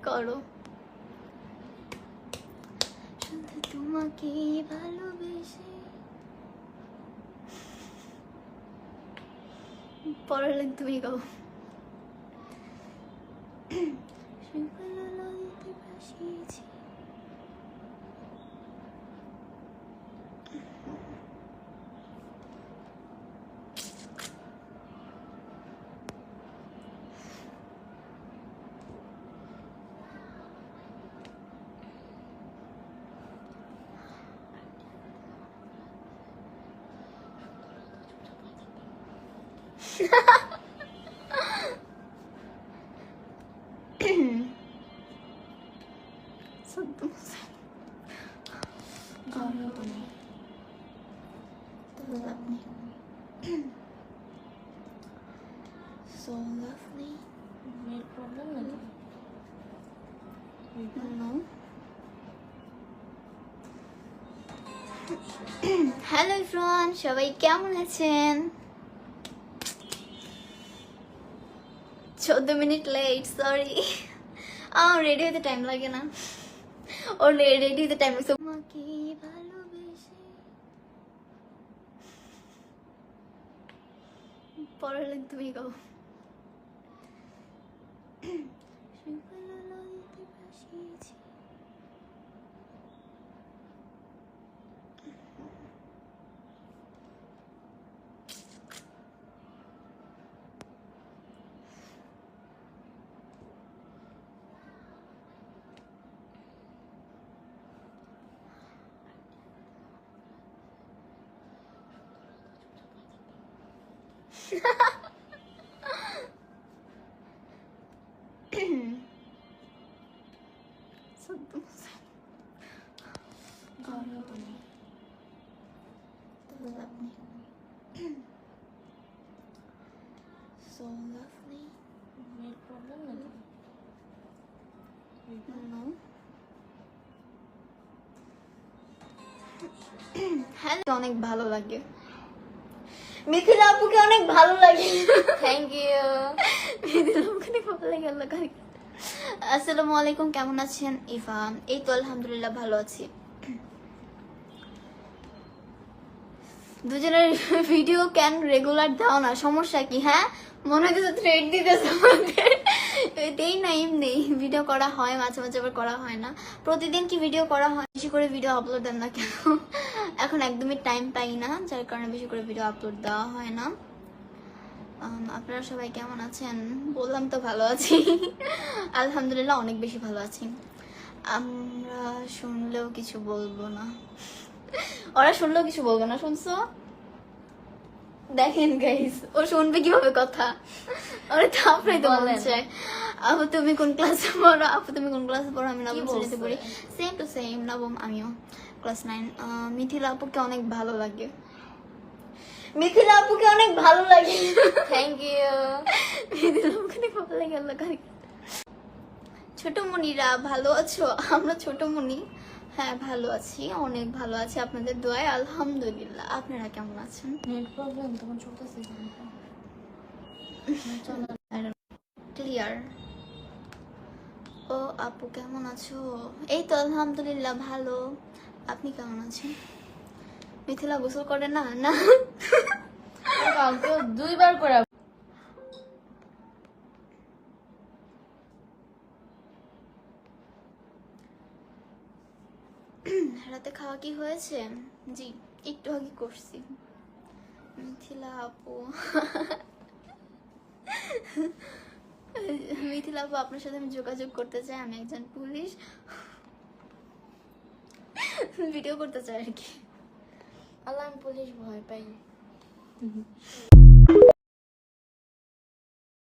করো শুধু তোমাকে ভালোবেসে। পরের লাইন তুমি গাও। নদীতে ভাসিয়েছি so lovely. No. Hello everyone, সবাই কেমন আছেন? 14 মিনিট লেট, সরি। রেডি হতে টাইম লাগে না, ওর রেডি হতে টাইম লাগে। তোমাকে ভালোবেসে। পরের লাইন তুমি গাও। নদীতে ভাসিয়েছি so lovely. No. হ্যালো, অনেক ভালো লাগে। মিথিলা আপুকে অনেক ভালো লাগে। Thank you. মিথিলা আপুকে অনেক ভালো লাগে। আল্লাহ কারি। আসসালামু আলাইকুম, কেমন আছেন? ইফা, এই তো আলহামদুলিল্লাহ ভালো আছি। দুজনের ভিডিও কেন রেগুলার দাও না, সমস্যা কি? হ্যাঁ, মনে হচ্ছে থ্রেড দিতেছে আমাদের। দেই না, এমনি ভিডিও করা হয়, মাঝে মাঝে আবার করা হয় না। প্রতিদিন কি ভিডিও করা হয়? বেশি করে ভিডিও আপলোড দেন না কেন? এখন একদমই টাইম পাই না, যার কারণে বেশি করে ভিডিও আপলোড দেওয়া হয় না। আপনারা সবাই কেমন আছেন? বললাম তো ভালো আছি। আলহামদুলিল্লাহ অনেক বেশি ভালো আছি। আমরা শুনলেও কিছু বলবো না, ওরা শুনলেও কিছু বলবো না। শুনছো? দেখেন গাইস, ও শুনবে কিভাবে কথা? ওরা তো আপনাই তো বলছে। আপু তুমি কোন ক্লাসে পড়ো? আপু তুমি কোন ক্লাসে পড়ো? আমি নবম শ্রেণীতে পড়ি। সেম টু সেম, নবম, আমিও ক্লাস 9। মিথিলা আপুকে অনেক ভালো লাগে। মিথিলা আপুকে অনেক ভালো লাগে। Thank you. মিথিলা আপুকে অনেক ভালো লাগে। আল্লাহ কারি। ছোট মনিরা ভালো আছো? আমরা ছোট মনি, হ্যাঁ ভালো আছি, অনেক ভালো আছি আপনাদের দোয়ায়, আলহামদুলিল্লাহ। আপনারা কেমন আছেন? নেট প্রবলেম তখন চলতেছে ক্লিয়ার। ও আপু কেমন আছো? এই তো আলহামদুলিল্লাহ ভালো। আপনি কেমন আছেন? মিথিলা গোসল করে না? না, কালকে 2 বার করে। রাতে খাওয়া কি হয়েছে? জি, একটু আগে করছি। মিথিলা আপু, মিথিলা আপু আপনার সাথে আমি যোগাযোগ করতে চাই। আমি একজন পুলিশ, ভিডিও করতে চাই আর কি। আল্লাহ, আমি পুলিশ ভয় পাই।